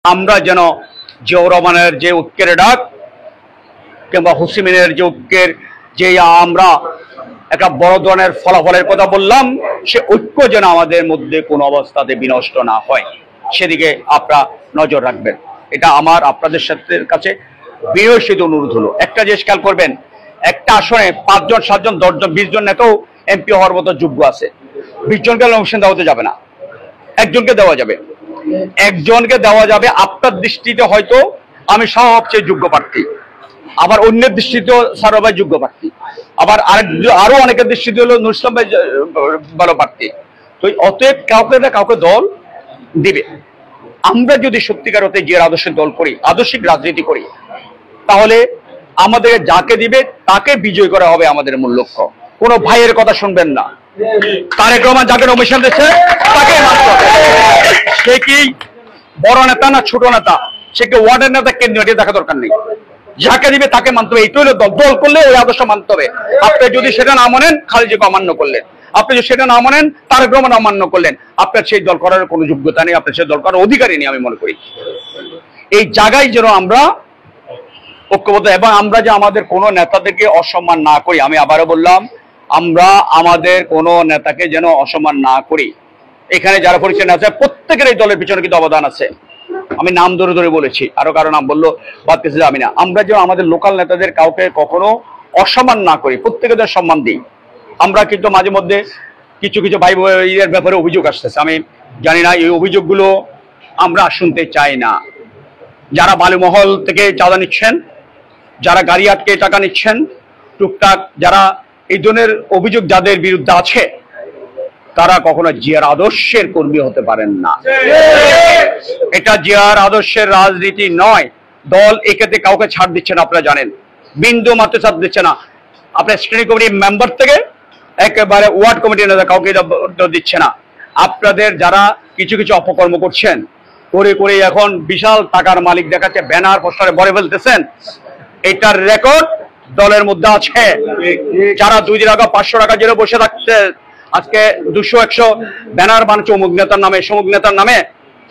আমরা যেন জিয়াউর রহমানের যে ঐক্যের ডাক কিংবা হুসিমিনের যে ঐক্যের যে আমরা একটা বড় ধরনের ফলাফলের কথা বললাম, সে ঐক্য যেন আমাদের মধ্যে কোনো অবস্থাতে বিনষ্ট না হয়, সেদিকে আপনারা নজর রাখবেন। এটা আমার আপনাদের সাথে কাছে বিনয়সিত অনুরোধ হলো। একটা জিনিস খেয়াল করবেন, একটা আসনে 5 জন 7 জন 10 জন 20 জন নেতাও এমপি হওয়ার মতো যোগ্য আছে। 20 জনকে নমিনেশন দেওয়া হতে যাবে না, একজনকে দেওয়া যাবে। একজনকে দেওয়া যাবে। আপনার দৃষ্টিতে হয়তো আমি সবচেয়ে যোগ্য প্রার্থী, আবার অন্যের দৃষ্টিতেও সারো ভাই যোগ্য প্রার্থী, আবার আরো অনেকের দৃষ্টিতে হলো নুর ইসলাম ভাই ভালো প্রার্থী। তো অতএব কাউকে না কাউকে দল দিবে। আমরা যদি সত্যিকার অর্থে জিয়ার আদর্শের দল করি, আদর্শিক রাজনীতি করি, তাহলে আমাদের যাকে দিবে তাকে বিজয় করা হবে আমাদের মূল লক্ষ্য। কোনো ভাইয়ের কথা শুনবেন না। তারেক রহমান যাকে নমিনেশন দিচ্ছে তাকে মানতে হবে। সে কি বড় নেতা না ছোট নেতা, সে কি ওয়ার্ডের নেতা কেন্দ্রীয়, এটা দেখা দরকার নেই। যাকে দিবে তাকে মানতে হবে। এইটা হলো দল। দল করলে ওই আদর্শ মানতে হবে। আপনি যদি সেটা না মানেন, খালেদাকে অমান্য করলেন। আপনি যদি সেটা না মানেন, তারেক রহমান অমান্য করলেন। আপনার সেই দল করার কোনো যোগ্যতা নেই, আপনার সেই দল করার অধিকারই নেই আমি মনে করি। এই জায়গায় যেন আমরা ঐক্যবদ্ধ, এবং আমরা যে আমাদের কোনো নেতাদেরকে অসম্মান না করি। আমি আবারও বললাম, আমরা আমাদের কোনো নেতাকে যেন অসম্মান না করি। এখানে যারা পরিচয় আছে প্রত্যেকের এই দলের পিছনে কিন্তু অবদান আছে। আমি নাম ধরে ধরে বলেছি, আরো কারো নাম বললো বাদ কিছু আমি না। আমরা যেন আমাদের লোকাল নেতাদের কাউকে কখনো অসম্মান না করি, প্রত্যেকের সম্মান দিই। আমরা কিন্তু মাঝে মধ্যে কিছু কিছু ভাই ভাইয়ের ব্যাপারে অভিযোগ আসতেছে, আমি জানি না, এই অভিযোগগুলো আমরা শুনতে চাই না। যারা বালুমহল থেকে চাঁদা নিচ্ছেন, যারা গাড়ি আটকে টাকা নিচ্ছেন, টুকটাক যারা এই ধরনের অভিযোগ যাদের বিরুদ্ধে আছে, তারা কখনো জিয়ার আদর্শের কর্মী হতে পারেন না। এটা জিয়ার আদর্শের রাজনীতি নয়। দল এক্ষেত্রে কাউকে ছাড় দিচ্ছে না, আপনারা জানেন, বিন্দু মাত্র ছাড় দিচ্ছে না। আপনার স্ট্যান্ডিং কমিটির মেম্বার থেকে একেবারে ওয়ার্ড কমিটির নেতা কাউকে দিচ্ছে না। আপনাদের যারা কিছু কিছু অপকর্ম করছেন, করে করে এখন বিশাল টাকার মালিক দেখাচ্ছে, ব্যানার পোস্টারে ভরে ফেলতেছেন, এটার রেকর্ড দলের মধ্যে আছে। যারা 2 দিন আগে 500 টাকা জেলে বসে থাকতে আজকে 200-100 ব্যানার বানাচ্ছে অমুক নেতার নামে, সমুক নেতার নামে,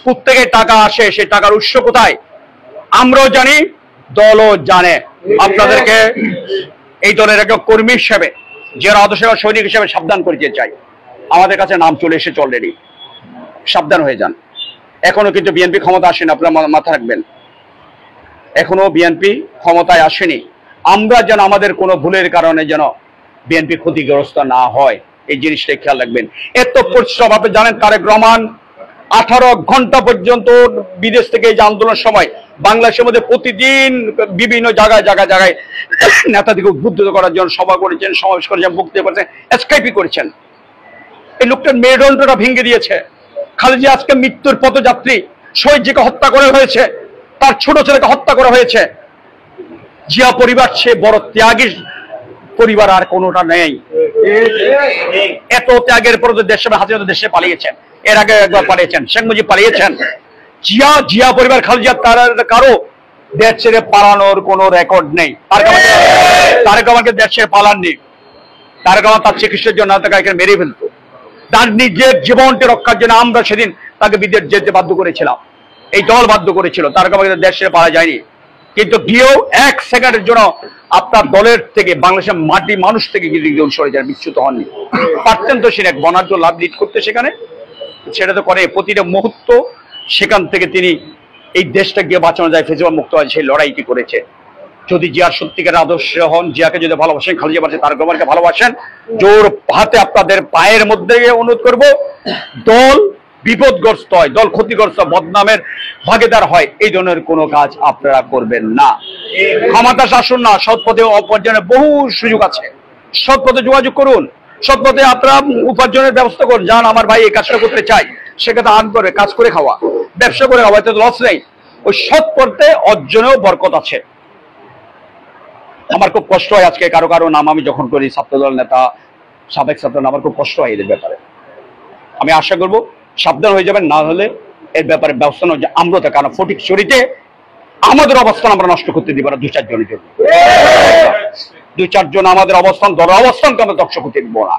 প্রত্যেকের টাকা আসে, সেই টাকার উৎস কোথায় আমরাও জানি, দলও জানে। আপনাদেরকে এই দলের একটা কর্মী হিসেবে, যারা আদর্শ সৈনিক হিসেবে সাবধান করতে চাই। আমাদের কাছে নাম চলে এসেছে অলরেডি, সাবধান হয়ে যান। এখনো কিন্তু বিএনপি ক্ষমতা আসেনি, আপনারা মাথা রাখবেন। এখনো বিএনপি ক্ষমতায় আসেনি। আমরা যেন আমাদের কোনো ভুলের কারণে যেন বিএনপি ক্ষতিগ্রস্ত না হয়, এই জিনিসটা খেয়াল রাখবেন। এত পরিশ্রম, আপনি জানেন তারেক রহমান 18 ঘন্টা পর্যন্ত বিদেশ থেকে এই যে আন্দোলনের সময় বাংলাদেশের মধ্যে প্রতিদিন বিভিন্ন জায়গায় জায়গায় জায়গায় নেতাদেরকে উদ্বুদ্ধ করার জন্য সভা করেছেন, সমাবেশ করেছেন, বক্তৃতা করেছেন, এসকেপি করেছেন। এই লোকটার মেরুদণ্ডটা ভেঙে দিয়েছে। খালেদা আজকে মৃত্যুর পথযাত্রী, শহীদ জিকে হত্যা করা হয়েছে, তার ছোট ছেলেকে হত্যা করা হয়েছে। জিয়া পরিবার সে বড় ত্যাগী পরিবার আর কোনোটা নেই। এত ত্যাগের পর দেশে হাসিনা দেশে পালিয়েছেন, এর আগে একবার পালিয়েছেন, শেখ মুজিব পালিয়েছেন। জিয়া পরিবার খালেদা তার কারো দেশ ছেড়ে পালানোর কোনো রেকর্ড নেই। তারেক রহমানকে দেশ ছেড়ে পালাননি। তারেক রহমান তার চিকিৎসার জন্য তাকে মেরে ফেলতো। তার নিজের জীবনকে রক্ষার জন্য আমরা সেদিন তাকে বিদেশ যেতে বাধ্য করেছিলাম, এই দল বাধ্য করেছিল। তারেক রহমানকে দেশ ছেড়ে পালা যায়নি। কিন্তু গিয়েও 1 সেকেন্ডের জন্য আপনার দলের থেকে, বাংলাদেশের মাটি মানুষ থেকে সরে যান, বিচ্যুত হননি। পারতেন তো সে এক বনার্য লাভ লিড করতে, সেখানে সেটা তো করে। প্রতিটা মুহূর্ত সেখান থেকে তিনি এই দেশটা গিয়ে বাঁচানো যায়, ফেসিবাদ মুক্ত হয়, সেই লড়াইটি করেছে। যদি জিয়ার সত্যিকার আদর্শ হন, জিয়াকে যদি ভালোবাসেন, খালেদা জিয়া তারেক রহমানকে ভালোবাসেন, জোর হাতে আপনাদের পায়ের মধ্যে অনুরোধ করব, দল বিপদগ্রস্ত হয়, দল ক্ষতিগ্রস্ত, বদনামের ভাগীদার হয়, এই ধরনের কোনো কাজ আপনারা করবেন না। ক্ষমতা শাসন না, সৎ পথে উপার্জনের বহু সুযোগ আছে। সৎ পথে যোগাযোগ করুন, সৎ পথে আপনারা উপার্জনের ব্যবস্থা করুন। যান, আমার ভাই এই কাজটা করতে চাই, সেক্ষেত্রে আর্ন করে কাজ করে খাওয়া, ব্যবসা করে খাওয়া, এতে লস নেই। ওই সৎ পথে অর্জনেও বরকত আছে। আমার খুব কষ্ট হয় আজকে কারো কারো নাম আমি যখন করি, ছাত্রদল নেতা, সাবেক ছাত্র, আমার খুব কষ্ট হয় এদের ব্যাপারে। আমি আশা করব সাবধান হয়ে যাবেন, না হলে এর ব্যাপারে ব্যবস্থা নেওয়া যায়। আমরা তো কারণ ফটিকছড়িতে আমাদের অবস্থান আমরা নষ্ট করতে দিব না 2-4 জনের জন্য। 2-4 জন আমাদের অবস্থান, দলের অবস্থানকে আমরা ধ্বংস করতে দিব না।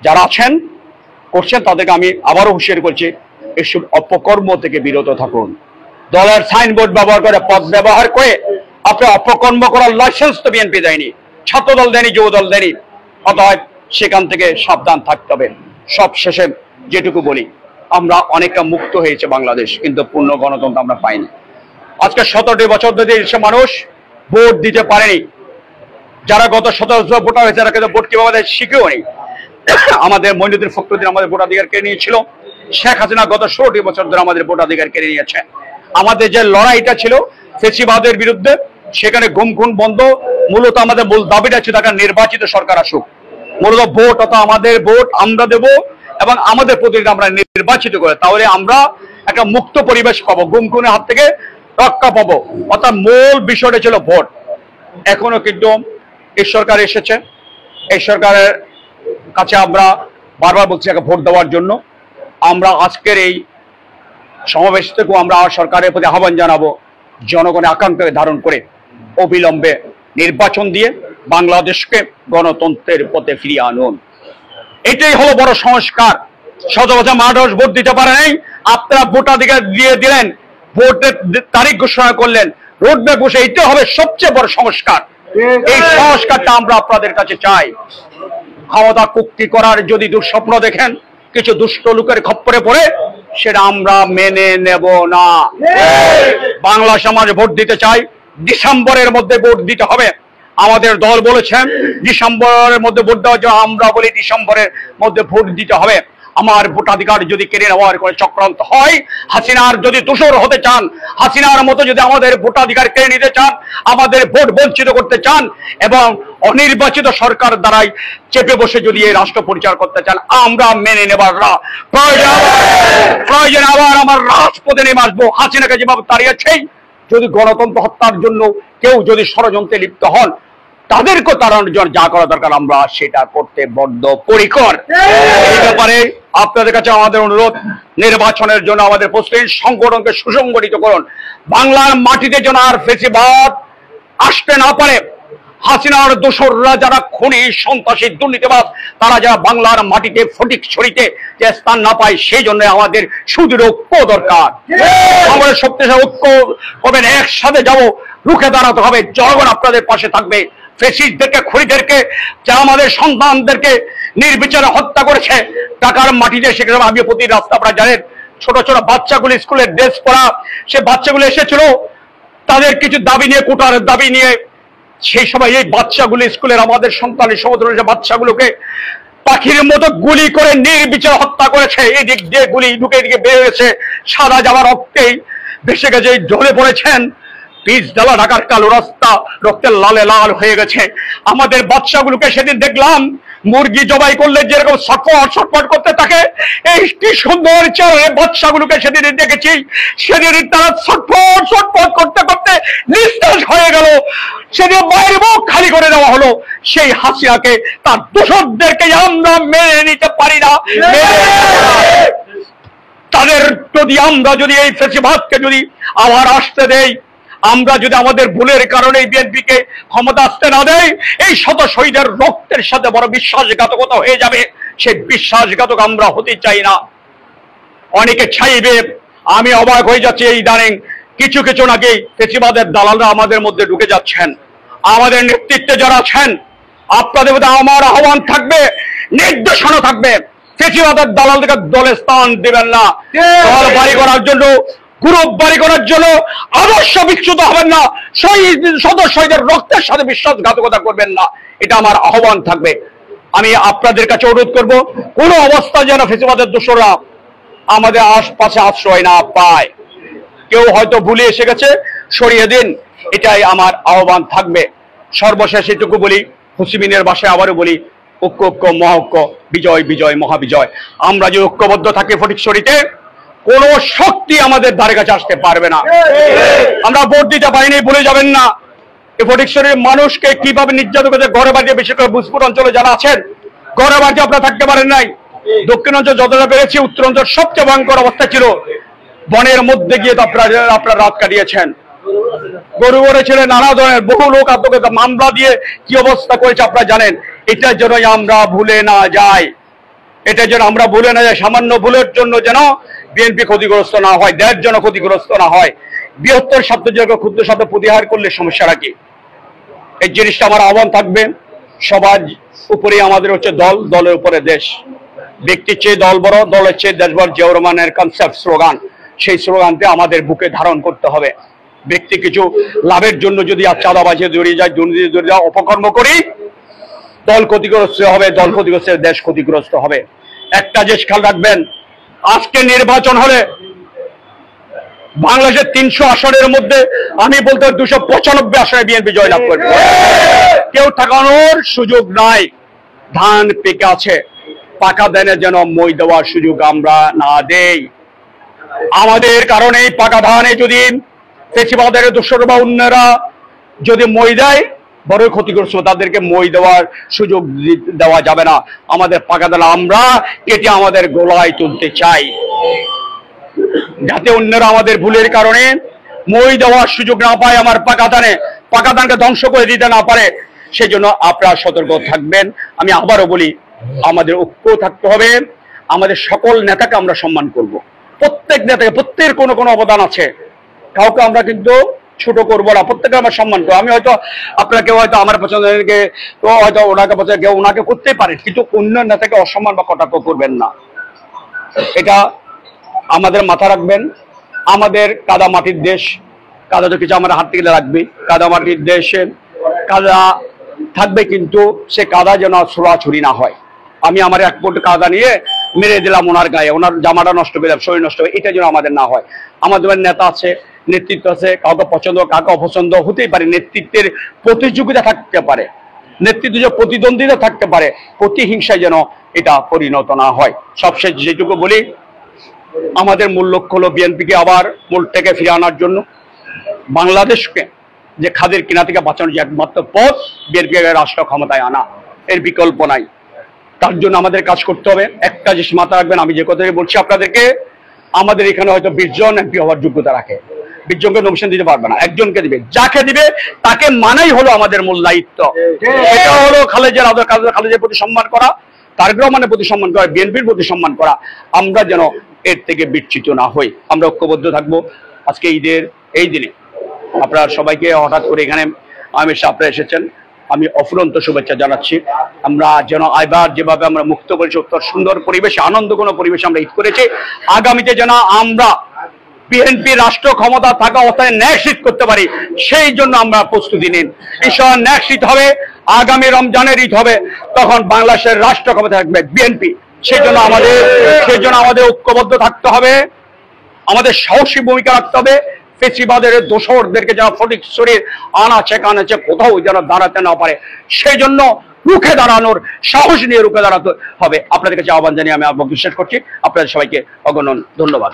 যারা আছেন করছেন তাদেরকে আমি আবারও হুঁশিয়ারি করছি, এসব অপকর্ম থেকে বিরত থাকুন। দলের সাইনবোর্ড ব্যবহার করে, পদ ব্যবহার করে আপনি অপকর্ম করার লাইসেন্স তো বিএনপি দেয়নি, ছাত্রদল দেয়নি, যুবদল দেয়নি। অতএব সেখান থেকে সাবধান থাকতে হবে। সব শেষে যেটুকু বলি, আমরা অনেকটা মুক্ত হয়েছে বাংলাদেশ, কিন্তু পূর্ণ গণতন্ত্র আমরা পাইনি। আজকে 17টি বছর ধরে এসে মানুষ ভোট দিতে পারেনি। যারা গত 17 বছর ভোটার হয়েছে তারা কিন্তু ভোট কিভাবে দেয় শিখেও নেই। আমাদের মঈনুদ্দিন ফখরুদ্দিন আমাদের ভোটাধিকার কেড়ে নিয়েছিল, শেখ হাসিনা গত 16টি বছর ধরে আমাদের ভোটাধিকার কেড়ে নিয়েছে। আমাদের যে লড়াইটা ছিল ফেসিবাদের বিরুদ্ধে, সেখানে গুম খুন বন্ধ, মূলত আমাদের মূল দাবিটা ছিল একটা নির্বাচিত সরকার আসুক। মূলত ভোট অর্থাৎ আমাদের ভোট আমরা দেব এবং আমাদের প্রতিনিধি আমরা নির্বাচিত করে, তাহলে আমরা একটা মুক্ত পরিবেশ পাবো, গুম খুনের হাত থেকে রক্ষা পাবো। অর্থাৎ মূল বিষয়টা ছিল ভোট। এখনো কিন্তু এই সরকার এসেছে, এই সরকারের কাছে আমরা বারবার বলছি একটা ভোট দেওয়ার জন্য। আমরা আজকের এই সমাবেশ থেকেও আমরা সরকারের প্রতি আহ্বান জানাবো, জনগণের আকাঙ্ক্ষাকে ধারণ করে অবিলম্বে নির্বাচন দিয়ে বাংলাদেশকে গণতন্ত্রের পথে ফিরিয়ে আনুন। এটাই হলো বড় সংস্কার। 17 বছর মানুষ ভোট দিতে পারে নাই, আপনারা ভোটাধিকার দিয়ে দিলেন, ভোটের তারিখ ঘোষণা করলেন, রোডম্যাপ বসে, এইটাই হবে সবচেয়ে বড় সংস্কার। এই সংস্কারটা আমরা আপনাদের কাছে চাই। ক্ষমতা কুক্ষি করার যদি দুঃস্বপ্ন দেখেন, কিছু দুষ্ট লোকের খপ্পরে পড়ে, সেটা আমরা মেনে নেব না। বাংলা সমাজ ভোট দিতে চাই, ডিসেম্বরের মধ্যে ভোট দিতে হবে। আমাদের দল বলেছেন ডিসেম্বরের মধ্যে ভোট দেওয়ার জন্য, আমরা বলি ডিসেম্বরের মধ্যে ভোট দিতে হবে। আমার ভোটাধিকার যদি কেড়ে নেওয়ার করে চক্রান্ত হয়, হাসিনার যদি দোষর হতে চান, হাসিনার মতো যদি আমাদের ভোটাধিকার কেড়ে নিতে চান, আমাদের ভোট বঞ্চিত করতে চান এবং অনির্বাচিত সরকার দ্বারাই চেপে বসে যদি এই রাষ্ট্র পরিচালনা করতে চান, আমরা মেনে নেবার না। প্রয়োজন আবার আমার রাজপথে নেমে আসবো। হাসিনাকে যেভাবে তাড়িয়েছেই, যদি গণতন্ত্র হত্যার জন্য কেউ যদি ষড়যন্ত্রে লিপ্ত হন, তাদেরকে তাড়ানোর জন্য যা করা দরকার আমরা সেটা করতে বদ্ধপরিকর। এই ব্যাপারে আপনাদের কাছে আমাদের অনুরোধ, নির্বাচনের জন্য আমাদের প্রস্তুতি সংগঠনকে সুসংগঠিত করুন। বাংলার মাটিতে যেন আর ফেসিবাদ আসতে না পারে। হাসিনার দোসররা যারা খুনি, সন্ত্রাসী, দুর্নীতিবাদ, তারা যারা বাংলার মাটিতে ফটিকছড়িতে যে স্থান না পায়, সেই জন্য আমাদের সুদৃঢ় ঐক্য দরকার। আমাদের শক্তিশালী ঐক্য হবে, একসাথে যাব, রুখে দাঁড়াতে হবে। জনগণ আপনাদের পাশে থাকবে। ফেসিস্টদেরকে, খুনিদেরকে, যারা আমাদের সন্তানদেরকে নির্বিচারে হত্যা করেছে টাকার মাটিতে, সেখানে আমি প্রতি রাস্তা, আপনারা জানেন, ছোট ছোট বাচ্চাগুলো স্কুলের ড্রেস পরা, সে বাচ্চাগুলো এসেছিল তাদের কিছু দাবি নিয়ে, কোটার দাবি নিয়ে। সেই সময় এই বাচ্চাগুলো স্কুলের আমাদের সন্তানের সমুদ্রের বাচ্চাগুলোকে পাখির মতো গুলি করে নির্বিচারে হত্যা করেছে। এই দিক দিয়ে গুলি ঢুকে এদিকে বের হয়েছে, সাদা জামা রক্তেই ভেসে গেছে, ঢলে পড়েছেন। পিচ ঢালা ঢাকার কালো রাস্তা রক্তের লালে লাল হয়ে গেছে। আমাদের বাচ্চাগুলোকে সেদিন দেখলাম, মুরগি জবাই করলে যেরকম ছটফট ছটফট করতে থাকে, এই কি সুন্দর চেহারা বাচ্চাগুলোকে সেদিন দেখেছি। সেদিন তারা ছটফট ছটফট করতে করতে নিঃশ্বাস হয়ে গেল। সেদিন বাইরে মুখ খালি করে দেওয়া হলো। সেই হাসিনাকে, তার দোষরদেরকে আমরা মেনে নিতে পারি না। তাদের যদি আমরা যদি এই ফেসিবাদকে যদি আবার আসতে দেই, আমরা যদি আমাদের ভুলের কারণে বিএনপিকে ক্ষমতা আসতে না দেয়, এই শত শহীদের রক্তের সাথে বড় বিশ্বাসঘাতকতা হয়ে যাবে। সেই বিশ্বাসঘাতক আমরা হতে চাই না। অনেকে চাইবে, আমি অবাক হয়ে যাচ্ছি এই ইদানিং কিছু কিছু নাকি ফেসিবাদের দালালরা আমাদের মধ্যে ঢুকে যাচ্ছেন। আমাদের নেতৃত্বে যারা আছেন, আপনাদের মধ্যে আমার আহ্বান থাকবে, নির্দেশনা থাকবে, ফেসিবাদের দালালদেরকে দলে স্থান দেবেন না। দল বাড়ি করার জন্য, গ্রুপ বাড়ি করার জন্য আদর্শ বিচ্যুত হবেন না। শহীদের রক্তের সাথে বিশ্বাসঘাতকতা করবেন না। এটা আমার আহ্বান থাকবে। আমি আপনাদের কাছে অনুরোধ করব, কোন অবস্থায় যেন ফেসিবাদের দোসররা আমাদের আশপাশে আশ্রয় না পায়। কেউ হয়তো ভুলে এসে গেছে, সরিয়ে দিন, এটাই আমার আহ্বান থাকবে। সর্বশেষ এটুকু বলি, হুসিমিনের ভাষায় আবারও বলি, ঐক্য ঐক্য মহাঐক্য, বিজয় বিজয় মহাবিজয়। আমরা যে ঐক্যবদ্ধ থাকি ফটিকছড়িতে, কোন শক্তি আমাদের ধারে কাছে আসতে পারবে না। আমরা ভোট দিতে পারিনি, ভুলে যাবেন না। এই ফটিকছড়ির মানুষকে কিভাবে নির্যাতন করতে, ঘরে বাড়িতে, বিশেষ করে বুজপুর অঞ্চলে যারা আছেন, ঘরে বাড়িতে আপনারা থাকতে পারেন নাই। দক্ষিণ অঞ্চল যতটা পেরেছি, উত্তর অঞ্চল সবচেয়ে ভয়ঙ্কর অবস্থা ছিল। বনের মধ্যে গিয়ে তো আপনারা রাত কাটিয়েছেন, গরু ছিলেন, নানা ধরনের বহু লোক আপনাকে মামলা দিয়ে কি অবস্থা করেছে আপনারা জানেন। এটার জন্য আমরা ভুলে না যাই, এটার জন্য আমরা ভুলে না যাই। সামান্য ভুলের জন্য যেন বিএনপি ক্ষতিগ্রস্ত না হয়, দেশ যেন ক্ষতিগ্রস্ত না হয়, বৃহত্তর স্বার্থযোগ্য ক্ষুদ্র স্বার্থ প্রতিহার করলে সমস্যাটা কি? এই জিনিসটা আমার আহ্বান থাকবে। সবার উপরে আমাদের হচ্ছে দল, দলের উপরে দেশ। ব্যক্তির চেয়ে দল বড়, দলের চেয়ে দেশ বড়, জিয়াউর রহমানের কনসেপ্ট স্লোগান, সেই স্লোগানটি আমাদের বুকে ধারণ করতে হবে। ব্যক্তি কিছু লাভের জন্য যদি আর চাঁদাবাজি জড়িয়ে যায়, দুর্নীতি জড়িয়ে যায়, অপকর্ম করি, দল ক্ষতিগ্রস্ত হবে, দল ক্ষতিগ্রস্ত, দেশ ক্ষতিগ্রস্ত হবে। একটা জিনিস খেয়াল রাখবেন, আজকে নির্বাচন হলে বাংলাদেশের 300 আসনের মধ্যে আমি বলতে 295 আসনে বিএনপি জয়লাভ করবে। কেউ ঠকানোর সুযোগ নাই। ধান পেকে আছে, পাকা ধানে যেন মই দেওয়ার সুযোগ আমরা না দেই। আমাদের কারণে পাকা ধানে যদি ফেসিবাদের দোসর বা অন্যরা যদি মই দেয়, বড়ই ক্ষতিগ্রস্ত। তাদেরকে মই দেওয়ার সুযোগ দেওয়া যাবে না। আমাদের পাকা ধান আমরা কেটে আমাদের গোলায় তুলতে চাই, যাতে অন্যরা আমাদের ভুলের কারণে মই দেওয়ার সুযোগ না পায়, আমার পাকা ধানকে ধ্বংস করে দিতে না পারে। সেই জন্য আপনারা সতর্ক থাকবেন। আমি আবারও বলি, আমাদের ঐক্য থাকতে হবে। আমাদের সকল নেতাকে আমরা সম্মান করব। প্রত্যেক নেতাকে, প্রত্যেকের কোনো কোনো অবদান আছে, কাউকে আমরা কিন্তু ছোট করবো না, প্রত্যেকে আমরা সম্মান করবো। আমি হয়তো আপনাকে হয়তো আমার পছন্দের হয়তো ওনাকে পছন্দ, কেউ ওনাকে করতেই পারে, কিন্তু অন্য নেতাকে অসম্মান বা কটাক্ষ করবেন না। এটা আমাদের মাথা রাখবেন। আমাদের কাদা মাটির দেশ, কাদা তো কিছু আমার হাত থেকে রাখবে। কাদা মাটির দেশে কাদা থাকবে, কিন্তু সে কাদা যেন ছোড়াছুরি না হয়। আমি আমার 1 ফুট কাদা নিয়ে মেরে দিলাম ওনার গায়ে, ওনার জামাটা নষ্ট করে দিলাম, শরীর নষ্ট হবে, এটা যেন আমাদের না হয়। আমাদের নেতা আছে, নেতৃত্ব আছে, কাউকে পছন্দ কাউকে অপছন্দ হতেই পারে। নেতৃত্বের প্রতিযোগিতা থাকতে পারে, নেতৃত্ব যে প্রতিদ্বন্দ্বিতা থাকতে পারে, প্রতিহিংসায় যেন এটা পরিণত না হয়। সবশেষ যেটুকু বলি, আমাদের মূল লক্ষ্য হলো বিএনপিকে আবার মূল থেকে ফিরে আনার জন্য। বাংলাদেশকে যে খাদের কিনা থেকে বাঁচানোর যে একমাত্র পথ, বিএনপি রাষ্ট্র ক্ষমতায় আনা, এর বিকল্প নাই। তার জন্য আমাদের কাজ করতে হবে। একটা জিনিস মাথা রাখবেন, আমি যে কথাই বলছি আপনাদেরকে, আমাদের এখানে হয়তো 20 জন এমপি হওয়ার যোগ্যতা রাখে, 20 জনকে নমিনেশন দিতে পারবে না, একজনকে দিবে। যাকে দিবে তাকে মানাই হলো আমাদের মূল দায়িত্ব। এটা হলো খালেদার আদর, খালেদার প্রতি সম্মান করা, তারেক রহমানের প্রতি সম্মান করা, বিএনপির প্রতি সম্মান করা। আমরা যেন এর থেকে বিচ্যুত না হই, আমরা ঐক্যবদ্ধ থাকবো। আজকে ঈদের এই দিনে আপনারা সবাইকে হঠাৎ করে এখানে আপনারা এসেছেন, আমি অফুরন্ত শুভেচ্ছা জানাচ্ছি। আমরা যেন এবার যেভাবে আমরা মুক্ত করেছি, উত্তর সুন্দর পরিবেশে, আনন্দঘন পরিবেশে আমরা ঈদ করেছি, আগামীতে যেন আমরা বিএনপি রাষ্ট্র ক্ষমতা থাকা অবস্থায় ন্যায়শীত করতে পারি, সেই জন্য আমরা প্রস্তুতি নিন। ঈশ্বর ন্যায়শীত হবে, আগামী রমজানের ঈদ হবে, তখন বাংলাদেশের রাষ্ট্র ক্ষমতা থাকবে বিএনপি। সেই জন্য আমাদের ঐক্যবদ্ধ থাকতে হবে, আমাদের সাহসী ভূমিকা রাখতে হবে। ফেসিবাদের দোসরদেরকে যেন ফটিক শরীর আনাচে কানাচে কোথাও যেন দাঁড়াতে না পারে, সেই জন্য রুখে দাঁড়ানোর সাহস নিয়ে রুখে দাঁড়াতে হবে। আপনাদের কাছে আহ্বান জানিয়ে আমি বিশ্বাস করছি। আপনাদের সবাইকে অগণন ধন্যবাদ।